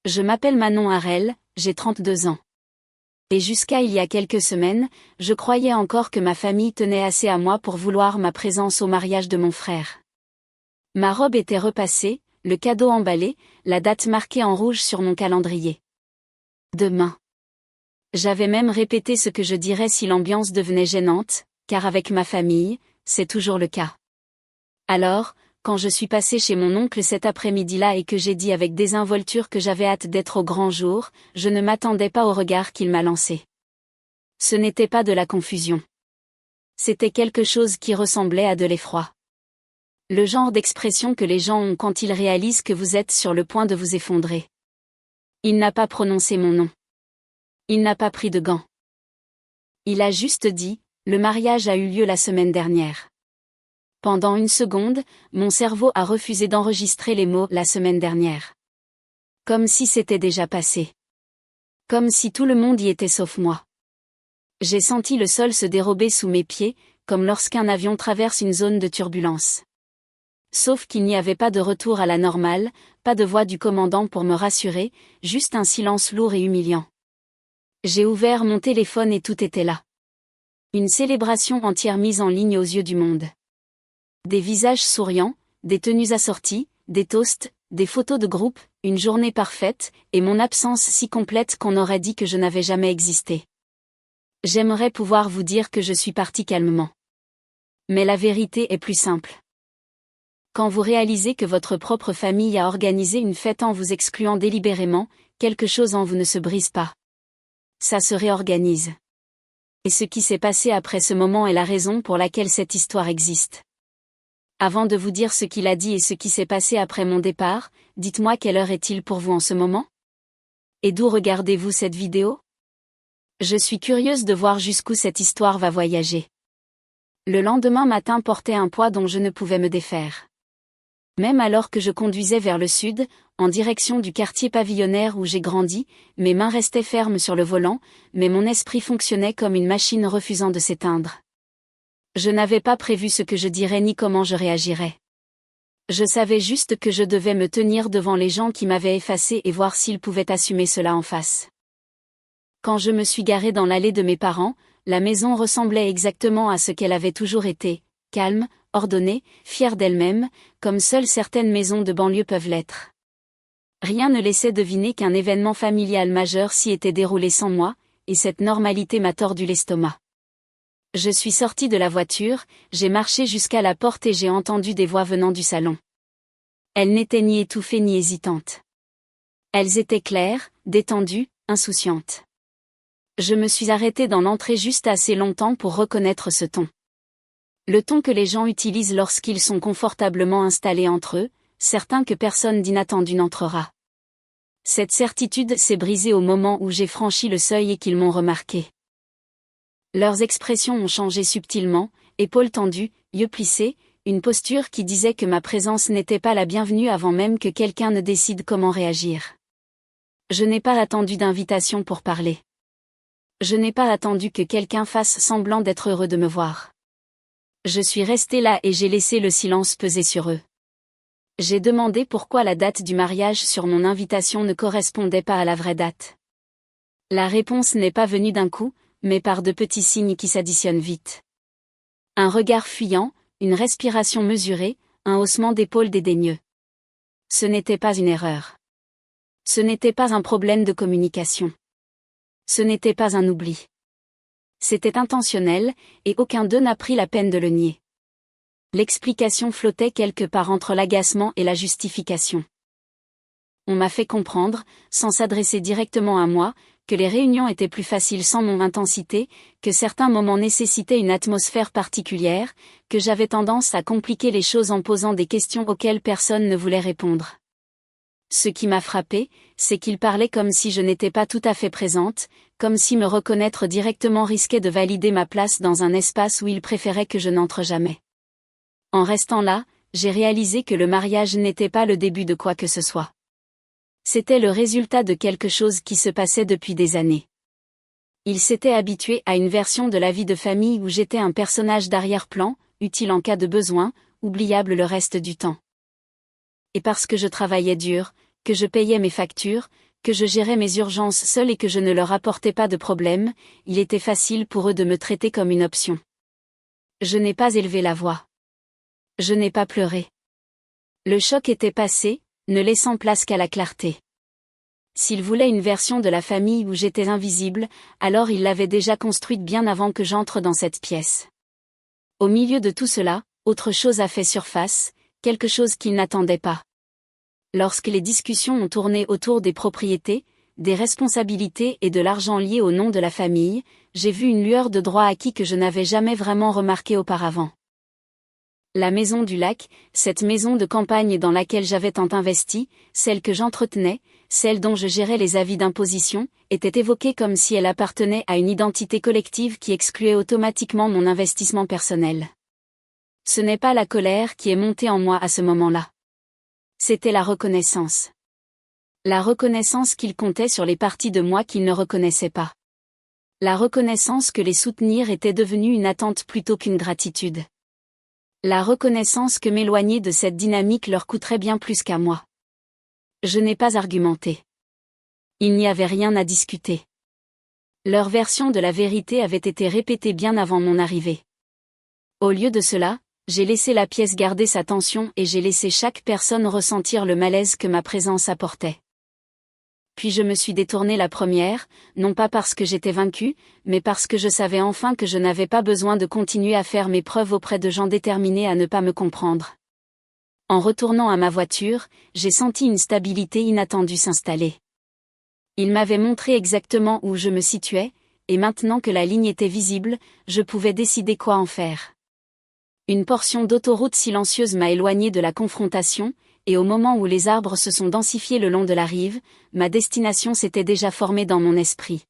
Je m'appelle Manon Harel, j'ai 32 ans. Et jusqu'à il y a quelques semaines, je croyais encore que ma famille tenait assez à moi pour vouloir ma présence au mariage de mon frère. Ma robe était repassée, le cadeau emballé, la date marquée en rouge sur mon calendrier. Demain. J'avais même répété ce que je dirais si l'ambiance devenait gênante, car avec ma famille, c'est toujours le cas. Alors, quand je suis passée chez mon oncle cet après-midi-là et que j'ai dit avec désinvolture que j'avais hâte d'être au grand jour, je ne m'attendais pas au regard qu'il m'a lancé. Ce n'était pas de la confusion. C'était quelque chose qui ressemblait à de l'effroi. Le genre d'expression que les gens ont quand ils réalisent que vous êtes sur le point de vous effondrer. Il n'a pas prononcé mon nom. Il n'a pas pris de gants. Il a juste dit, le mariage a eu lieu la semaine dernière. Pendant une seconde, mon cerveau a refusé d'enregistrer les mots la semaine dernière. Comme si c'était déjà passé. Comme si tout le monde y était sauf moi. J'ai senti le sol se dérober sous mes pieds, comme lorsqu'un avion traverse une zone de turbulence. Sauf qu'il n'y avait pas de retour à la normale, pas de voix du commandant pour me rassurer, juste un silence lourd et humiliant. J'ai ouvert mon téléphone et tout était là. Une célébration entière mise en ligne aux yeux du monde. Des visages souriants, des tenues assorties, des toasts, des photos de groupe, une journée parfaite, et mon absence si complète qu'on aurait dit que je n'avais jamais existé. J'aimerais pouvoir vous dire que je suis partie calmement. Mais la vérité est plus simple. Quand vous réalisez que votre propre famille a organisé une fête en vous excluant délibérément, quelque chose en vous ne se brise pas. Ça se réorganise. Et ce qui s'est passé après ce moment est la raison pour laquelle cette histoire existe. Avant de vous dire ce qu'il a dit et ce qui s'est passé après mon départ, dites-moi quelle heure est-il pour vous en ce moment? Et d'où regardez-vous cette vidéo? Je suis curieuse de voir jusqu'où cette histoire va voyager. Le lendemain matin portait un poids dont je ne pouvais me défaire. Même alors que je conduisais vers le sud, en direction du quartier pavillonnaire où j'ai grandi, mes mains restaient fermes sur le volant, mais mon esprit fonctionnait comme une machine refusant de s'éteindre. Je n'avais pas prévu ce que je dirais ni comment je réagirais. Je savais juste que je devais me tenir devant les gens qui m'avaient effacé et voir s'ils pouvaient assumer cela en face. Quand je me suis garée dans l'allée de mes parents, la maison ressemblait exactement à ce qu'elle avait toujours été, calme, ordonnée, fière d'elle-même, comme seules certaines maisons de banlieue peuvent l'être. Rien ne laissait deviner qu'un événement familial majeur s'y était déroulé sans moi, et cette normalité m'a tordu l'estomac. Je suis sortie de la voiture, j'ai marché jusqu'à la porte et j'ai entendu des voix venant du salon. Elles n'étaient ni étouffées ni hésitantes. Elles étaient claires, détendues, insouciantes. Je me suis arrêtée dans l'entrée juste assez longtemps pour reconnaître ce ton. Le ton que les gens utilisent lorsqu'ils sont confortablement installés entre eux, certains que personne d'inattendu n'entrera. Cette certitude s'est brisée au moment où j'ai franchi le seuil et qu'ils m'ont remarqué. Leurs expressions ont changé subtilement, épaules tendues, yeux plissés, une posture qui disait que ma présence n'était pas la bienvenue avant même que quelqu'un ne décide comment réagir. Je n'ai pas attendu d'invitation pour parler. Je n'ai pas attendu que quelqu'un fasse semblant d'être heureux de me voir. Je suis restée là et j'ai laissé le silence peser sur eux. J'ai demandé pourquoi la date du mariage sur mon invitation ne correspondait pas à la vraie date. La réponse n'est pas venue d'un coup, mais par de petits signes qui s'additionnent vite. Un regard fuyant, une respiration mesurée, un haussement d'épaules dédaigneux. Ce n'était pas une erreur. Ce n'était pas un problème de communication. Ce n'était pas un oubli. C'était intentionnel, et aucun d'eux n'a pris la peine de le nier. L'explication flottait quelque part entre l'agacement et la justification. On m'a fait comprendre, sans s'adresser directement à moi, que les réunions étaient plus faciles sans mon intensité, que certains moments nécessitaient une atmosphère particulière, que j'avais tendance à compliquer les choses en posant des questions auxquelles personne ne voulait répondre. Ce qui m'a frappé, c'est qu'ils parlaient comme si je n'étais pas tout à fait présente, comme si me reconnaître directement risquait de valider ma place dans un espace où ils préféraient que je n'entre jamais. En restant là, j'ai réalisé que le mariage n'était pas le début de quoi que ce soit. C'était le résultat de quelque chose qui se passait depuis des années. Ils s'étaient habitués à une version de la vie de famille où j'étais un personnage d'arrière-plan, utile en cas de besoin, oubliable le reste du temps. Et parce que je travaillais dur, que je payais mes factures, que je gérais mes urgences seule et que je ne leur apportais pas de problème, il était facile pour eux de me traiter comme une option. Je n'ai pas élevé la voix. Je n'ai pas pleuré. Le choc était passé, ne laissant place qu'à la clarté. S'ils voulaient une version de la famille où j'étais invisible, alors ils l'avaient déjà construite bien avant que j'entre dans cette pièce. Au milieu de tout cela, autre chose a fait surface, quelque chose qu'ils n'attendaient pas. Lorsque les discussions ont tourné autour des propriétés, des responsabilités et de l'argent liés au nom de la famille, j'ai vu une lueur de droit acquis que je n'avais jamais vraiment remarqué auparavant. La maison du lac, cette maison de campagne dans laquelle j'avais tant investi, celle que j'entretenais, celle dont je gérais les avis d'imposition, était évoquée comme si elle appartenait à une identité collective qui excluait automatiquement mon investissement personnel. Ce n'est pas la colère qui est montée en moi à ce moment-là. C'était la reconnaissance. La reconnaissance qu'il comptait sur les parties de moi qu'il ne reconnaissait pas. La reconnaissance que les soutenir était devenue une attente plutôt qu'une gratitude. La reconnaissance que m'éloigner de cette dynamique leur coûterait bien plus qu'à moi. Je n'ai pas argumenté. Il n'y avait rien à discuter. Leur version de la vérité avait été répétée bien avant mon arrivée. Au lieu de cela, j'ai laissé la pièce garder sa tension et j'ai laissé chaque personne ressentir le malaise que ma présence apportait. Puis je me suis détournée la première, non pas parce que j'étais vaincue, mais parce que je savais enfin que je n'avais pas besoin de continuer à faire mes preuves auprès de gens déterminés à ne pas me comprendre. En retournant à ma voiture, j'ai senti une stabilité inattendue s'installer. Il m'avait montré exactement où je me situais, et maintenant que la ligne était visible, je pouvais décider quoi en faire. Une portion d'autoroute silencieuse m'a éloignée de la confrontation, et au moment où les arbres se sont densifiés le long de la rive, ma destination s'était déjà formée dans mon esprit.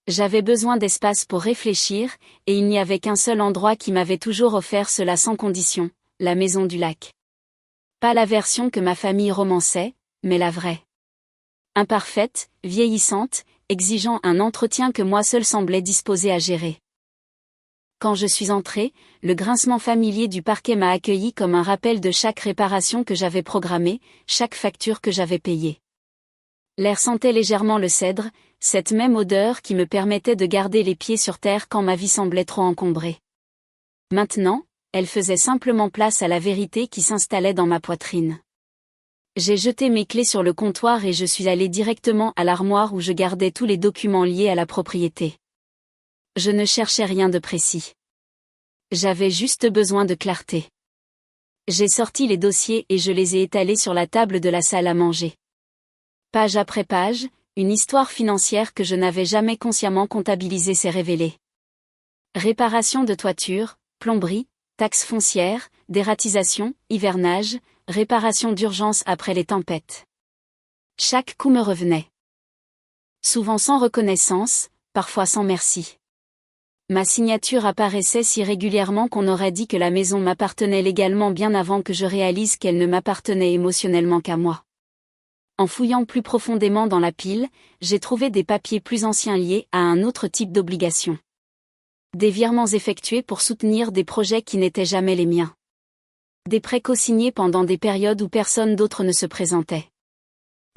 J'avais besoin d'espace pour réfléchir, et il n'y avait qu'un seul endroit qui m'avait toujours offert cela sans condition, la maison du lac. Pas la version que ma famille romançait, mais la vraie. Imparfaite, vieillissante, exigeant un entretien que moi seul semblais disposé à gérer. Quand je suis entrée, le grincement familier du parquet m'a accueilli comme un rappel de chaque réparation que j'avais programmée, chaque facture que j'avais payée. L'air sentait légèrement le cèdre, cette même odeur qui me permettait de garder les pieds sur terre quand ma vie semblait trop encombrée. Maintenant, elle faisait simplement place à la vérité qui s'installait dans ma poitrine. J'ai jeté mes clés sur le comptoir et je suis allée directement à l'armoire où je gardais tous les documents liés à la propriété. Je ne cherchais rien de précis. J'avais juste besoin de clarté. J'ai sorti les dossiers et je les ai étalés sur la table de la salle à manger. Page après page, une histoire financière que je n'avais jamais consciemment comptabilisée s'est révélée. Réparation de toiture, plomberie, taxes foncières, dératisation, hivernage, réparation d'urgence après les tempêtes. Chaque coup me revenait. Souvent sans reconnaissance, parfois sans merci. Ma signature apparaissait si régulièrement qu'on aurait dit que la maison m'appartenait légalement bien avant que je réalise qu'elle ne m'appartenait émotionnellement qu'à moi. En fouillant plus profondément dans la pile, j'ai trouvé des papiers plus anciens liés à un autre type d'obligation. Des virements effectués pour soutenir des projets qui n'étaient jamais les miens. Des prêts co-signés pendant des périodes où personne d'autre ne se présentait.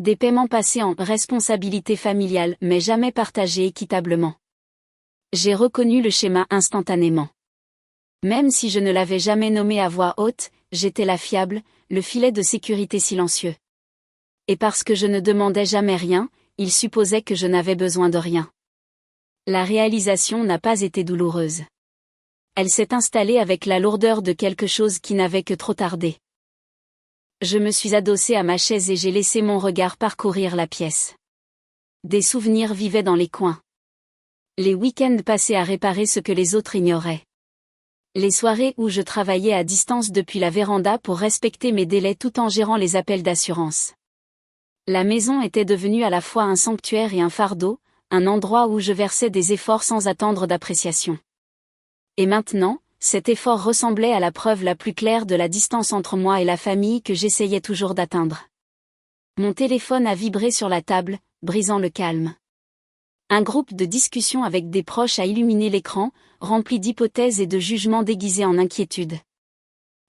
Des paiements passés en responsabilité familiale mais jamais partagés équitablement. J'ai reconnu le schéma instantanément. Même si je ne l'avais jamais nommé à voix haute, j'étais la fiable, le filet de sécurité silencieux. Et parce que je ne demandais jamais rien, il supposait que je n'avais besoin de rien. La réalisation n'a pas été douloureuse. Elle s'est installée avec la lourdeur de quelque chose qui n'avait que trop tardé. Je me suis adossée à ma chaise et j'ai laissé mon regard parcourir la pièce. Des souvenirs vivaient dans les coins. Les week-ends passés à réparer ce que les autres ignoraient. Les soirées où je travaillais à distance depuis la véranda pour respecter mes délais tout en gérant les appels d'assurance. La maison était devenue à la fois un sanctuaire et un fardeau, un endroit où je versais des efforts sans attendre d'appréciation. Et maintenant, cet effort ressemblait à la preuve la plus claire de la distance entre moi et la famille que j'essayais toujours d'atteindre. Mon téléphone a vibré sur la table, brisant le calme. Un groupe de discussion avec des proches a illuminé l'écran, rempli d'hypothèses et de jugements déguisés en inquiétude.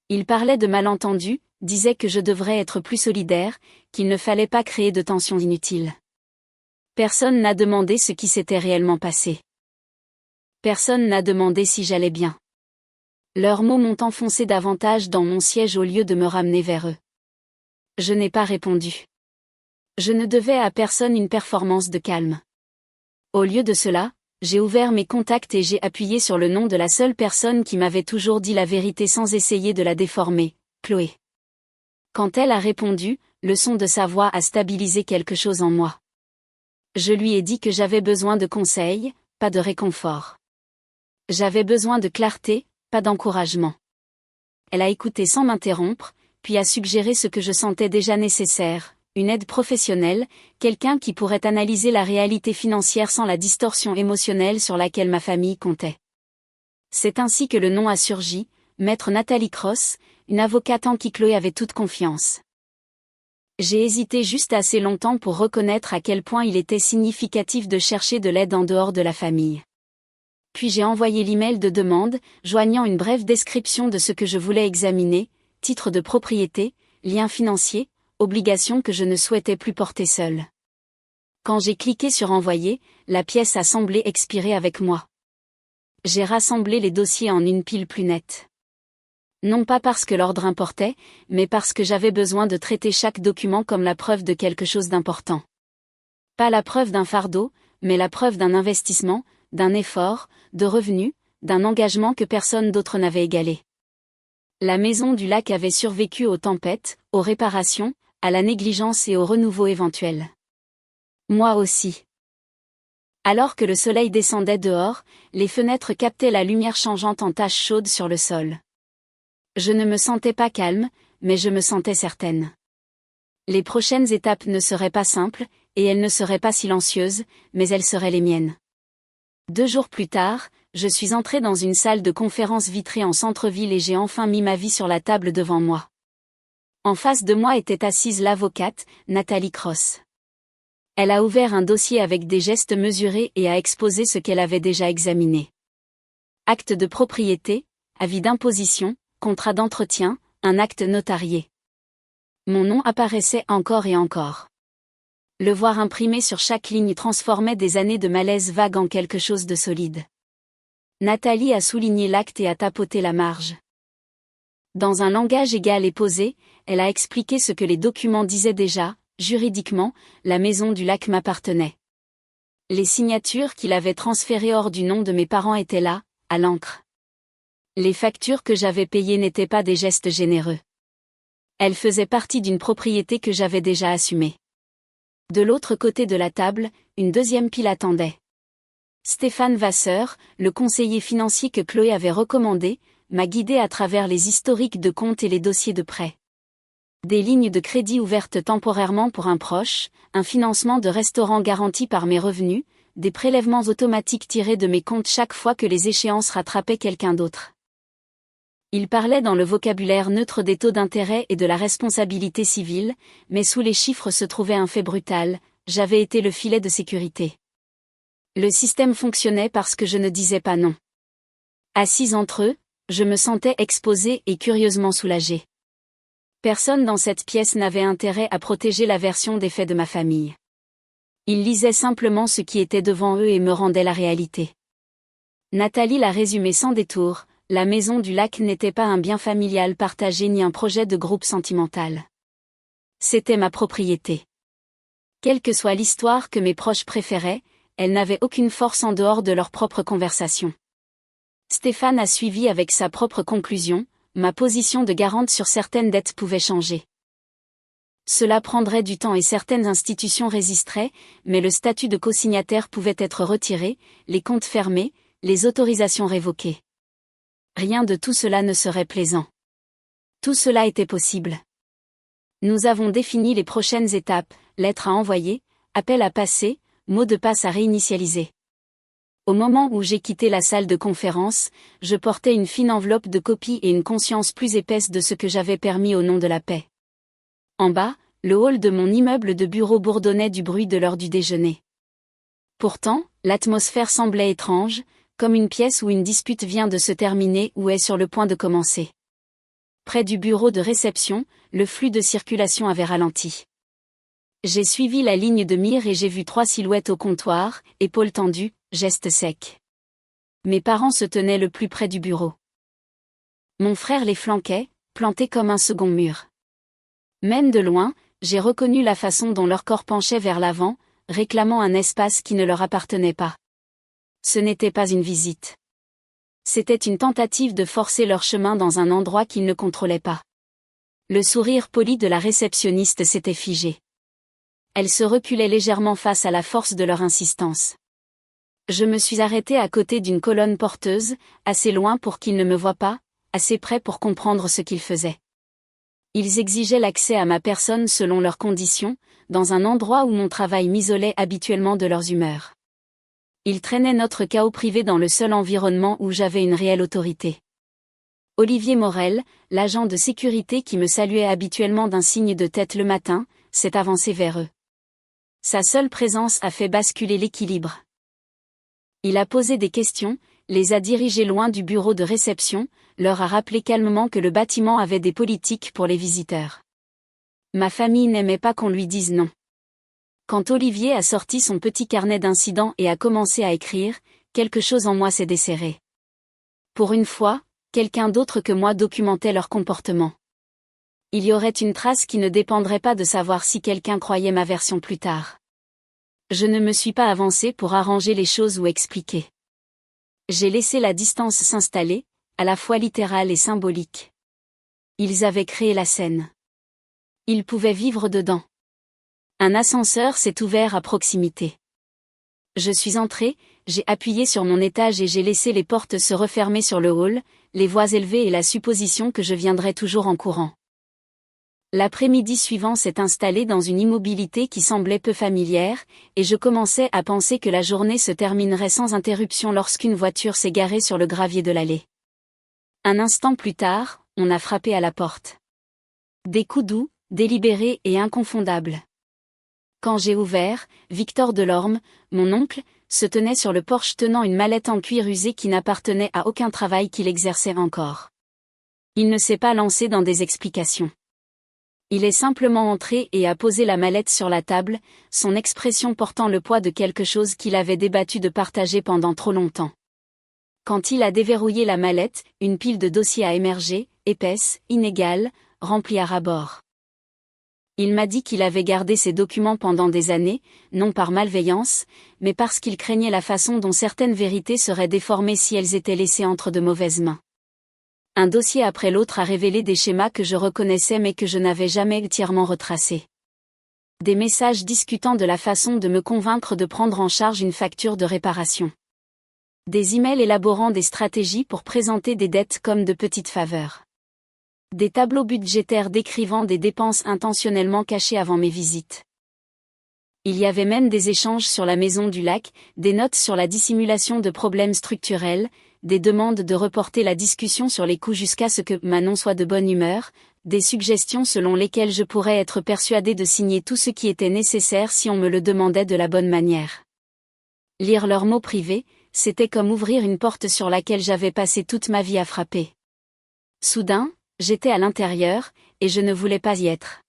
Ils parlaient de malentendus, disaient que je devrais être plus solidaire, qu'il ne fallait pas créer de tensions inutiles. Personne n'a demandé ce qui s'était réellement passé. Personne n'a demandé si j'allais bien. Leurs mots m'ont enfoncé davantage dans mon siège au lieu de me ramener vers eux. Je n'ai pas répondu. Je ne devais à personne une performance de calme. Au lieu de cela, j'ai ouvert mes contacts et j'ai appuyé sur le nom de la seule personne qui m'avait toujours dit la vérité sans essayer de la déformer, Chloé. Quand elle a répondu, le son de sa voix a stabilisé quelque chose en moi. Je lui ai dit que j'avais besoin de conseils, pas de réconfort. J'avais besoin de clarté, pas d'encouragement. Elle a écouté sans m'interrompre, puis a suggéré ce que je sentais déjà nécessaire, une aide professionnelle, quelqu'un qui pourrait analyser la réalité financière sans la distorsion émotionnelle sur laquelle ma famille comptait. C'est ainsi que le nom a surgi, Maître Nathalie Cross, une avocate en qui Chloé avait toute confiance. J'ai hésité juste assez longtemps pour reconnaître à quel point il était significatif de chercher de l'aide en dehors de la famille. Puis j'ai envoyé l'email de demande, joignant une brève description de ce que je voulais examiner, titre de propriété, liens financiers, obligations que je ne souhaitais plus porter seule. Quand j'ai cliqué sur envoyer, la pièce a semblé expirer avec moi. J'ai rassemblé les dossiers en une pile plus nette. Non pas parce que l'ordre importait, mais parce que j'avais besoin de traiter chaque document comme la preuve de quelque chose d'important. Pas la preuve d'un fardeau, mais la preuve d'un investissement, d'un effort, de revenus, d'un engagement que personne d'autre n'avait égalé. La maison du lac avait survécu aux tempêtes, aux réparations, à la négligence et au renouveau éventuel. Moi aussi. Alors que le soleil descendait dehors, les fenêtres captaient la lumière changeante en taches chaudes sur le sol. Je ne me sentais pas calme, mais je me sentais certaine. Les prochaines étapes ne seraient pas simples, et elles ne seraient pas silencieuses, mais elles seraient les miennes. 2 jours plus tard, je suis entrée dans une salle de conférence vitrée en centre-ville et j'ai enfin mis ma vie sur la table devant moi. En face de moi était assise l'avocate, Nathalie Cross. Elle a ouvert un dossier avec des gestes mesurés et a exposé ce qu'elle avait déjà examiné. Acte de propriété, avis d'imposition, contrat d'entretien, un acte notarié. Mon nom apparaissait encore et encore. Le voir imprimé sur chaque ligne transformait des années de malaise vague en quelque chose de solide. Nathalie a souligné l'acte et a tapoté la marge. Dans un langage égal et posé, elle a expliqué ce que les documents disaient déjà, juridiquement, la maison du lac m'appartenait. Les signatures qu'il avait transférées hors du nom de mes parents étaient là, à l'encre. Les factures que j'avais payées n'étaient pas des gestes généreux. Elles faisaient partie d'une propriété que j'avais déjà assumée. De l'autre côté de la table, une deuxième pile attendait. Stéphane Vasseur, le conseiller financier que Chloé avait recommandé, m'a guidé à travers les historiques de comptes et les dossiers de prêt. Des lignes de crédit ouvertes temporairement pour un proche, un financement de restaurant garanti par mes revenus, des prélèvements automatiques tirés de mes comptes chaque fois que les échéances rattrapaient quelqu'un d'autre. Il parlait dans le vocabulaire neutre des taux d'intérêt et de la responsabilité civile, mais sous les chiffres se trouvait un fait brutal, j'avais été le filet de sécurité. Le système fonctionnait parce que je ne disais pas non. Assise entre eux, je me sentais exposée et curieusement soulagée. Personne dans cette pièce n'avait intérêt à protéger la version des faits de ma famille. Ils lisaient simplement ce qui était devant eux et me rendaient la réalité. Nathalie l'a résumé sans détour. La maison du lac n'était pas un bien familial partagé ni un projet de groupe sentimental. C'était ma propriété. Quelle que soit l'histoire que mes proches préféraient, elle n'avait aucune force en dehors de leur propre conversation. Stéphane a suivi avec sa propre conclusion, ma position de garante sur certaines dettes pouvait changer. Cela prendrait du temps et certaines institutions résisteraient, mais le statut de cosignataire pouvait être retiré, les comptes fermés, les autorisations révoquées. Rien de tout cela ne serait plaisant. Tout cela était possible. Nous avons défini les prochaines étapes, lettres à envoyer, appel à passer, mot de passe à réinitialiser. Au moment où j'ai quitté la salle de conférence, je portais une fine enveloppe de copies et une conscience plus épaisse de ce que j'avais permis au nom de la paix. En bas, le hall de mon immeuble de bureau bourdonnait du bruit de l'heure du déjeuner. Pourtant, l'atmosphère semblait étrange, comme une pièce où une dispute vient de se terminer ou est sur le point de commencer. Près du bureau de réception, le flux de circulation avait ralenti. J'ai suivi la ligne de mire et j'ai vu 3 silhouettes au comptoir, épaules tendues, gestes secs. Mes parents se tenaient le plus près du bureau. Mon frère les flanquait, planté comme un second mur. Même de loin, j'ai reconnu la façon dont leur corps penchait vers l'avant, réclamant un espace qui ne leur appartenait pas. Ce n'était pas une visite. C'était une tentative de forcer leur chemin dans un endroit qu'ils ne contrôlaient pas. Le sourire poli de la réceptionniste s'était figé. Elle se reculait légèrement face à la force de leur insistance. Je me suis arrêtée à côté d'une colonne porteuse, assez loin pour qu'ils ne me voient pas, assez près pour comprendre ce qu'ils faisaient. Ils exigeaient l'accès à ma personne selon leurs conditions, dans un endroit où mon travail m'isolait habituellement de leurs humeurs. Ils traînaient notre chaos privé dans le seul environnement où j'avais une réelle autorité. Olivier Morel, l'agent de sécurité qui me saluait habituellement d'un signe de tête le matin, s'est avancé vers eux. Sa seule présence a fait basculer l'équilibre. Il a posé des questions, les a dirigés loin du bureau de réception, leur a rappelé calmement que le bâtiment avait des politiques pour les visiteurs. Ma famille n'aimait pas qu'on lui dise non. Quand Olivier a sorti son petit carnet d'incidents et a commencé à écrire, quelque chose en moi s'est desserré. Pour une fois, quelqu'un d'autre que moi documentait leur comportement. Il y aurait une trace qui ne dépendrait pas de savoir si quelqu'un croyait ma version plus tard. Je ne me suis pas avancée pour arranger les choses ou expliquer. J'ai laissé la distance s'installer, à la fois littérale et symbolique. Ils avaient créé la scène. Ils pouvaient vivre dedans. Un ascenseur s'est ouvert à proximité. Je suis entrée, j'ai appuyé sur mon étage et j'ai laissé les portes se refermer sur le hall, les voix élevées et la supposition que je viendrais toujours en courant. L'après-midi suivant s'est installé dans une immobilité qui semblait peu familière, et je commençais à penser que la journée se terminerait sans interruption lorsqu'une voiture s'est garée sur le gravier de l'allée. Un instant plus tard, on a frappé à la porte. Des coups doux, délibérés et inconfondables. Quand j'ai ouvert, Victor Delorme, mon oncle, se tenait sur le porche tenant une mallette en cuir usé qui n'appartenait à aucun travail qu'il exerçait encore. Il ne s'est pas lancé dans des explications. Il est simplement entré et a posé la mallette sur la table, son expression portant le poids de quelque chose qu'il avait débattu de partager pendant trop longtemps. Quand il a déverrouillé la mallette, une pile de dossiers a émergé, épaisse, inégale, remplie à ras-bord. Il m'a dit qu'il avait gardé ces documents pendant des années, non par malveillance, mais parce qu'il craignait la façon dont certaines vérités seraient déformées si elles étaient laissées entre de mauvaises mains. Un dossier après l'autre a révélé des schémas que je reconnaissais mais que je n'avais jamais entièrement retracés. Des messages discutant de la façon de me convaincre de prendre en charge une facture de réparation. Des emails élaborant des stratégies pour présenter des dettes comme de petites faveurs. Des tableaux budgétaires décrivant des dépenses intentionnellement cachées avant mes visites. Il y avait même des échanges sur la maison du lac, des notes sur la dissimulation de problèmes structurels, des demandes de reporter la discussion sur les coûts jusqu'à ce que Manon soit de bonne humeur, des suggestions selon lesquelles je pourrais être persuadée de signer tout ce qui était nécessaire si on me le demandait de la bonne manière. Lire leurs mots privés, c'était comme ouvrir une porte sur laquelle j'avais passé toute ma vie à frapper. Soudain, j'étais à l'intérieur, et je ne voulais pas y être.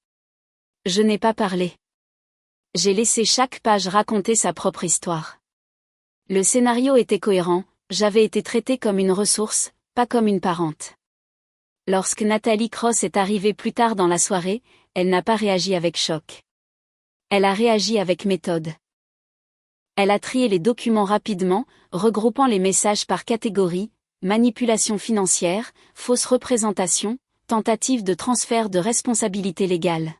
Je n'ai pas parlé. J'ai laissé chaque page raconter sa propre histoire. Le scénario était cohérent, j'avais été traitée comme une ressource, pas comme une parente. Lorsque Nathalie Cross est arrivée plus tard dans la soirée, elle n'a pas réagi avec choc. Elle a réagi avec méthode. Elle a trié les documents rapidement, regroupant les messages par catégorie, manipulation financière, fausse représentation, tentative de transfert de responsabilité légale.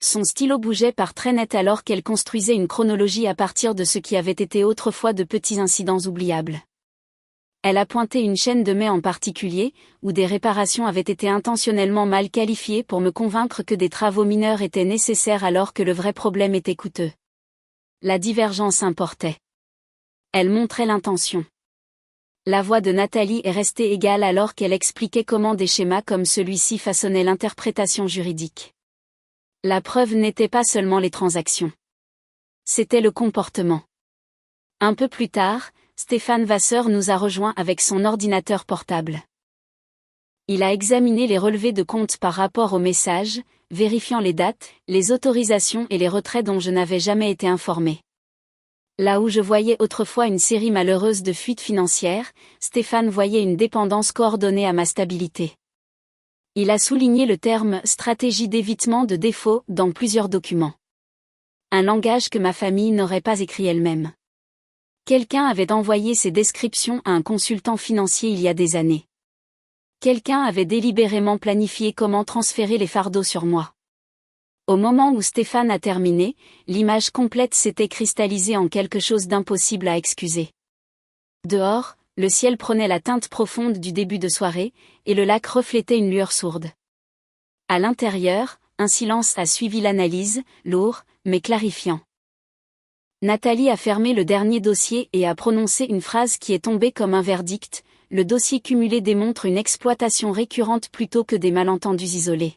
Son stylo bougeait par traînette alors qu'elle construisait une chronologie à partir de ce qui avait été autrefois de petits incidents oubliables. Elle a pointé une chaîne de mai en particulier, où des réparations avaient été intentionnellement mal qualifiées pour me convaincre que des travaux mineurs étaient nécessaires alors que le vrai problème était coûteux. La divergence importait. Elle montrait l'intention. La voix de Nathalie est restée égale alors qu'elle expliquait comment des schémas comme celui-ci façonnaient l'interprétation juridique. La preuve n'était pas seulement les transactions. C'était le comportement. Un peu plus tard, Stéphane Vasseur nous a rejoints avec son ordinateur portable. Il a examiné les relevés de compte par rapport aux messages, vérifiant les dates, les autorisations et les retraits dont je n'avais jamais été informé. Là où je voyais autrefois une série malheureuse de fuites financières, Stéphane voyait une dépendance coordonnée à ma stabilité. Il a souligné le terme « stratégie d'évitement de défaut » dans plusieurs documents. Un langage que ma famille n'aurait pas écrit elle-même. Quelqu'un avait envoyé ces descriptions à un consultant financier il y a des années. Quelqu'un avait délibérément planifié comment transférer les fardeaux sur moi. Au moment où Stéphane a terminé, l'image complète s'était cristallisée en quelque chose d'impossible à excuser. Dehors, le ciel prenait la teinte profonde du début de soirée, et le lac reflétait une lueur sourde. À l'intérieur, un silence a suivi l'analyse, lourd, mais clarifiant. Nathalie a fermé le dernier dossier et a prononcé une phrase qui est tombée comme un verdict: le dossier cumulé démontre une exploitation récurrente plutôt que des malentendus isolés.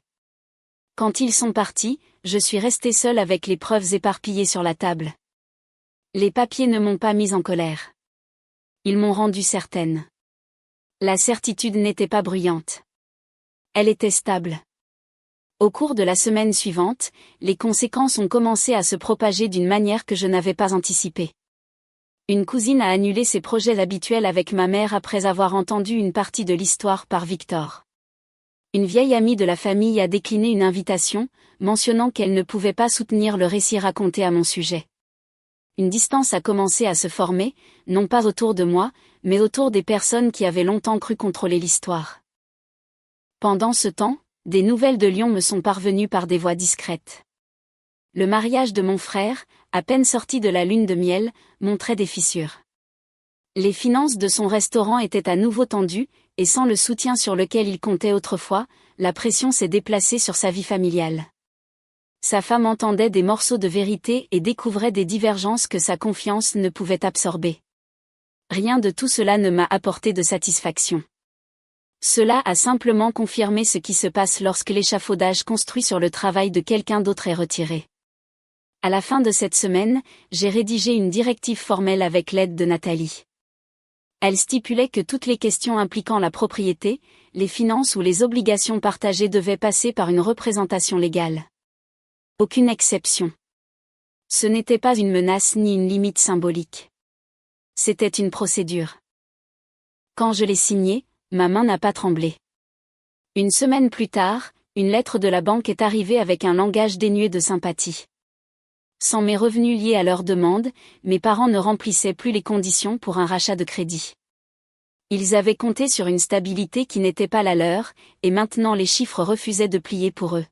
Quand ils sont partis, je suis restée seule avec les preuves éparpillées sur la table. Les papiers ne m'ont pas mise en colère. Ils m'ont rendue certaine. La certitude n'était pas bruyante. Elle était stable. Au cours de la semaine suivante, les conséquences ont commencé à se propager d'une manière que je n'avais pas anticipée. Une cousine a annulé ses projets habituels avec ma mère après avoir entendu une partie de l'histoire par Victor. Une vieille amie de la famille a décliné une invitation, mentionnant qu'elle ne pouvait pas soutenir le récit raconté à mon sujet. Une distance a commencé à se former, non pas autour de moi, mais autour des personnes qui avaient longtemps cru contrôler l'histoire. Pendant ce temps, des nouvelles de Lyon me sont parvenues par des voies discrètes. Le mariage de mon frère, à peine sorti de la lune de miel, montrait des fissures. Les finances de son restaurant étaient à nouveau tendues, et sans le soutien sur lequel il comptait autrefois, la pression s'est déplacée sur sa vie familiale. Sa femme entendait des morceaux de vérité et découvrait des divergences que sa confiance ne pouvait absorber. Rien de tout cela ne m'a apporté de satisfaction. Cela a simplement confirmé ce qui se passe lorsque l'échafaudage construit sur le travail de quelqu'un d'autre est retiré. À la fin de cette semaine, j'ai rédigé une directive formelle avec l'aide de Nathalie. Elle stipulait que toutes les questions impliquant la propriété, les finances ou les obligations partagées devaient passer par une représentation légale. Aucune exception. Ce n'était pas une menace ni une limite symbolique. C'était une procédure. Quand je l'ai signée, ma main n'a pas tremblé. Une semaine plus tard, une lettre de la banque est arrivée avec un langage dénué de sympathie. Sans mes revenus liés à leur demande, mes parents ne remplissaient plus les conditions pour un rachat de crédit. Ils avaient compté sur une stabilité qui n'était pas la leur, et maintenant les chiffres refusaient de plier pour eux.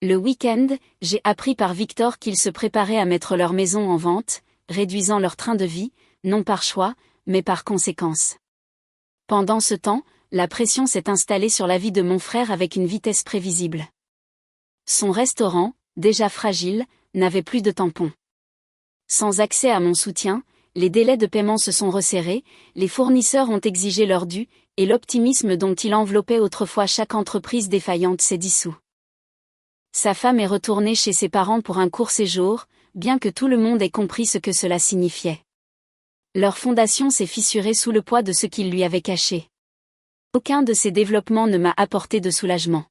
Le week-end, j'ai appris par Victor qu'ils se préparaient à mettre leur maison en vente, réduisant leur train de vie, non par choix, mais par conséquence. Pendant ce temps, la pression s'est installée sur la vie de mon frère avec une vitesse prévisible. Son restaurant, déjà fragile, n'avait plus de tampons. Sans accès à mon soutien, les délais de paiement se sont resserrés, les fournisseurs ont exigé leur dû, et l'optimisme dont il enveloppait autrefois chaque entreprise défaillante s'est dissous. Sa femme est retournée chez ses parents pour un court séjour, bien que tout le monde ait compris ce que cela signifiait. Leur fondation s'est fissurée sous le poids de ce qu'ils lui avaient caché. Aucun de ces développements ne m'a apporté de soulagement.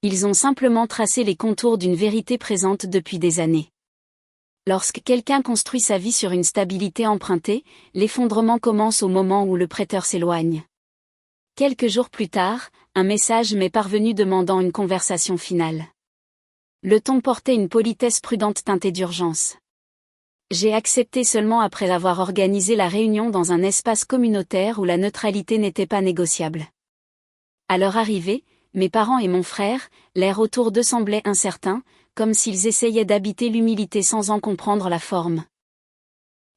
Ils ont simplement tracé les contours d'une vérité présente depuis des années. Lorsque quelqu'un construit sa vie sur une stabilité empruntée, l'effondrement commence au moment où le prêteur s'éloigne. Quelques jours plus tard, un message m'est parvenu demandant une conversation finale. Le ton portait une politesse prudente teintée d'urgence. J'ai accepté seulement après avoir organisé la réunion dans un espace communautaire où la neutralité n'était pas négociable. À leur arrivée, mes parents et mon frère, l'air autour d'eux semblait incertain, comme s'ils essayaient d'habiter l'humilité sans en comprendre la forme.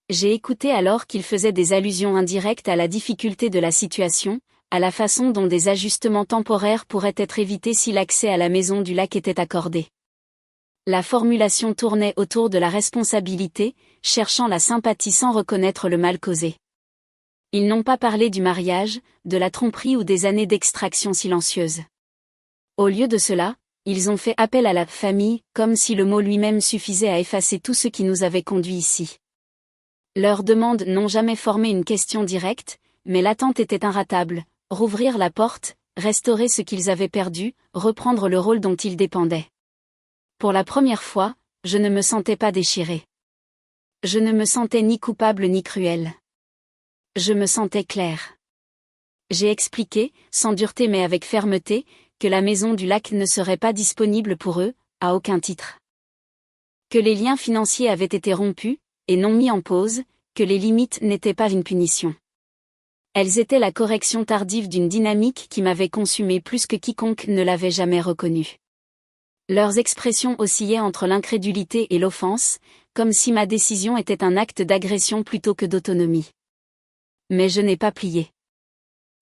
J'ai écouté alors qu'ils faisaient des allusions indirectes à la difficulté de la situation, à la façon dont des ajustements temporaires pourraient être évités si l'accès à la maison du lac était accordé. La formulation tournait autour de la responsabilité, cherchant la sympathie sans reconnaître le mal causé. Ils n'ont pas parlé du mariage, de la tromperie ou des années d'extraction silencieuse. Au lieu de cela, ils ont fait appel à la famille, comme si le mot lui-même suffisait à effacer tout ce qui nous avait conduits ici. Leurs demandes n'ont jamais formé une question directe, mais l'attente était inratable, rouvrir la porte, restaurer ce qu'ils avaient perdu, reprendre le rôle dont ils dépendaient. Pour la première fois, je ne me sentais pas déchirée. Je ne me sentais ni coupable ni cruelle. Je me sentais claire. J'ai expliqué, sans dureté mais avec fermeté, que la maison du lac ne serait pas disponible pour eux, à aucun titre. Que les liens financiers avaient été rompus, et non mis en pause, que les limites n'étaient pas une punition. Elles étaient la correction tardive d'une dynamique qui m'avait consumée plus que quiconque ne l'avait jamais reconnue. Leurs expressions oscillaient entre l'incrédulité et l'offense, comme si ma décision était un acte d'agression plutôt que d'autonomie. Mais je n'ai pas plié.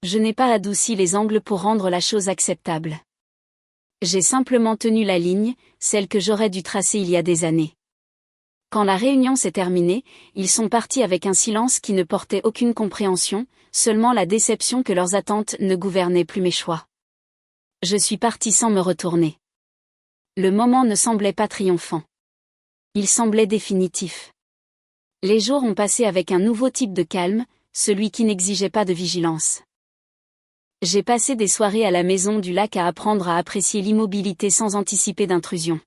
Je n'ai pas adouci les angles pour rendre la chose acceptable. J'ai simplement tenu la ligne, celle que j'aurais dû tracer il y a des années. Quand la réunion s'est terminée, ils sont partis avec un silence qui ne portait aucune compréhension, seulement la déception que leurs attentes ne gouvernaient plus mes choix. Je suis parti sans me retourner. Le moment ne semblait pas triomphant. Il semblait définitif. Les jours ont passé avec un nouveau type de calme, celui qui n'exigeait pas de vigilance. J'ai passé des soirées à la maison du lac à apprendre à apprécier l'immobilité sans anticiper d'intrusion.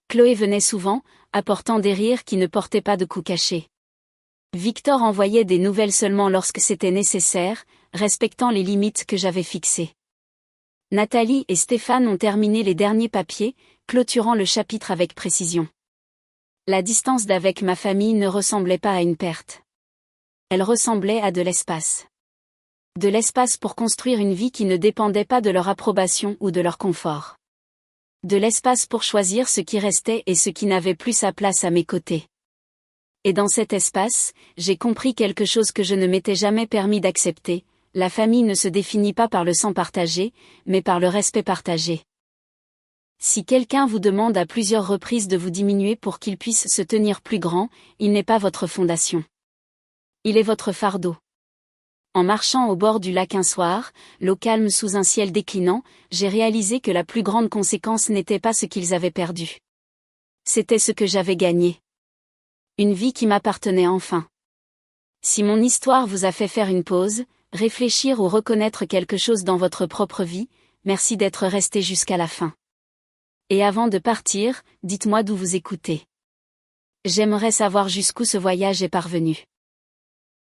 Chloé venait souvent, apportant des rires qui ne portaient pas de coups cachés. Victor envoyait des nouvelles seulement lorsque c'était nécessaire, respectant les limites que j'avais fixées. Nathalie et Stéphane ont terminé les derniers papiers, clôturant le chapitre avec précision. La distance d'avec ma famille ne ressemblait pas à une perte. Elle ressemblait à de l'espace. De l'espace pour construire une vie qui ne dépendait pas de leur approbation ou de leur confort. De l'espace pour choisir ce qui restait et ce qui n'avait plus sa place à mes côtés. Et dans cet espace, j'ai compris quelque chose que je ne m'étais jamais permis d'accepter, la famille ne se définit pas par le sang partagé, mais par le respect partagé. Si quelqu'un vous demande à plusieurs reprises de vous diminuer pour qu'il puisse se tenir plus grand, il n'est pas votre fondation. Il est votre fardeau. En marchant au bord du lac un soir, l'eau calme sous un ciel déclinant, j'ai réalisé que la plus grande conséquence n'était pas ce qu'ils avaient perdu. C'était ce que j'avais gagné. Une vie qui m'appartenait enfin. Si mon histoire vous a fait faire une pause, réfléchir ou reconnaître quelque chose dans votre propre vie, merci d'être resté jusqu'à la fin. Et avant de partir, dites-moi d'où vous écoutez. J'aimerais savoir jusqu'où ce voyage est parvenu.